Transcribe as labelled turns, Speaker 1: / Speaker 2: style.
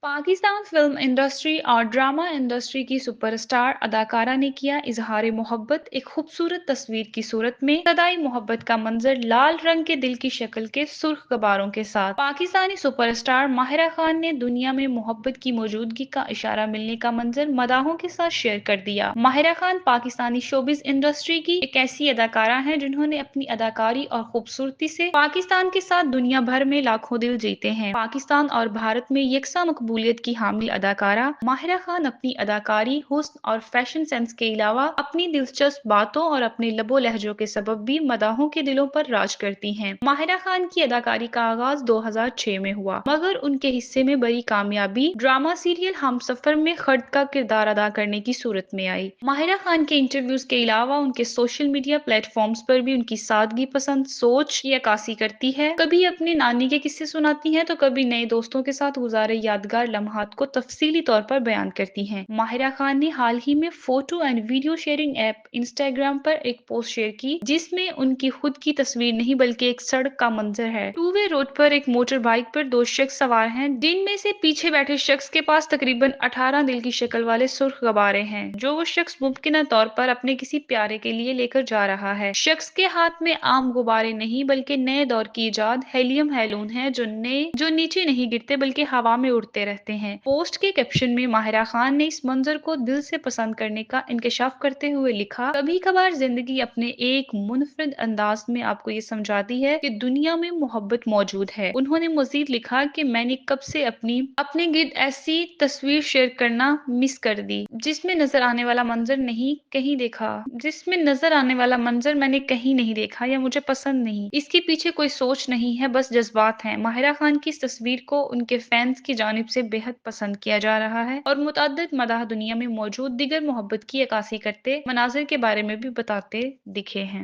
Speaker 1: Pakistan film industry और drama industry की superstar अदाकारा ने किया इजहार मोहब्बत एक खूबसूरत तस्वीर की सूरत में सदाई मोहब्बत का मंजर लाल रंग के दिल की शक्ल के सुर्ख गबारों के साथ। पाकिस्तानी सुपरस्टार माहिरा खान ने दुनिया में मोहब्बत की मौजूदगी का इशारा मिलने का मंजर मदाहों के साथ शेयर कर दिया। माहिरा खान पाकिस्तानी शोबिज इंडस्ट्री की एक ऐसी अदाकारा हैं जिन्होंने अपनी अदाकारी और खूबसूरती से पाकिस्तान के साथ दुनिया भर में लाखों दिल जीते हैं। पाकिस्तान और भारत में यकसा मकबूलियत की हामिल अदाकारा माहिरा खान अपनी अदाकारी, हुस्न और फैशन सेंस के अलावा अपनी दिलचस्प बातों और अपने लबो लहजों के सबब भी मदाहों के दिलों पर राज करती हैं। माहिरा खान की अदाकारी का आगाज 2006 में हुआ, मगर उनके हिस्से में बड़ी कामयाबी ड्रामा सीरियल हमसफर में खर्द का किरदार अदा करने की सूरत में आई। माहिरा खान के इंटरव्यूज के अलावा उनके सोशल मीडिया प्लेटफॉर्म्स पर भी उनकी सादगी पसंद सोच की अक्कासी करती है। कभी अपनी नानी के किस्से सुनाती हैं तो कभी नए दोस्तों के साथ गुजारे यादगार लम्हात को तफसीली तौर पर बयान करती हैं। माहिरा खान ने हाल ही में photo and video sharing app Instagram पर एक पोस्ट शेयर की जिसमें उनकी खुद की तस्वीर नहीं बल्कि एक सड़क का मंजर है। टू वे रोड पर एक मोटर बाइक पर दो शख्स सवार हैं, जिनमें से पीछे बैठे शख्स के पास तकरीबन 18 दिल की शक्ल वाले सुर्ख गुब्बारे हैं जो वो शख्स मुमकिन तौर पर अपने किसी प्यारे के लिए लेकर जा रहा है। शख्स के हाथ में आम गुब्बारे नहीं बल्कि नए दौर की इजाद हेलियम हैलून है जो नीचे नहीं गिरते बल्कि हवा में उड़ते रहते हैं। पोस्ट के कैप्शन में माहिरा खान ने इस मंजर को दिल से पसंद करने का इंकशाफ करते हुए लिखा, कभी कभार जिंदगी अपने एक मुनफरिद अंदाज में आपको ये समझाती है कि दुनिया में मोहब्बत मौजूद है। उन्होंने मजीद लिखा कि मैंने कब से अपने गिर्द ऐसी तस्वीर शेयर करना मिस कर दी जिसमें नजर आने वाला मंजर मैंने कहीं नहीं देखा या मुझे पसंद नहीं। इसके पीछे कोई सोच नहीं है, बस जज्बात हैं। माहिरा खान की इस तस्वीर को उनके फैंस की जानिब से बेहद पसंद किया जा रहा है और मुतअद्दिद मदाह दुनिया में मौजूद दिगर मोहब्बत की अक्कासी करते मनाजिर के बारे में भी बताते दिखे हैं।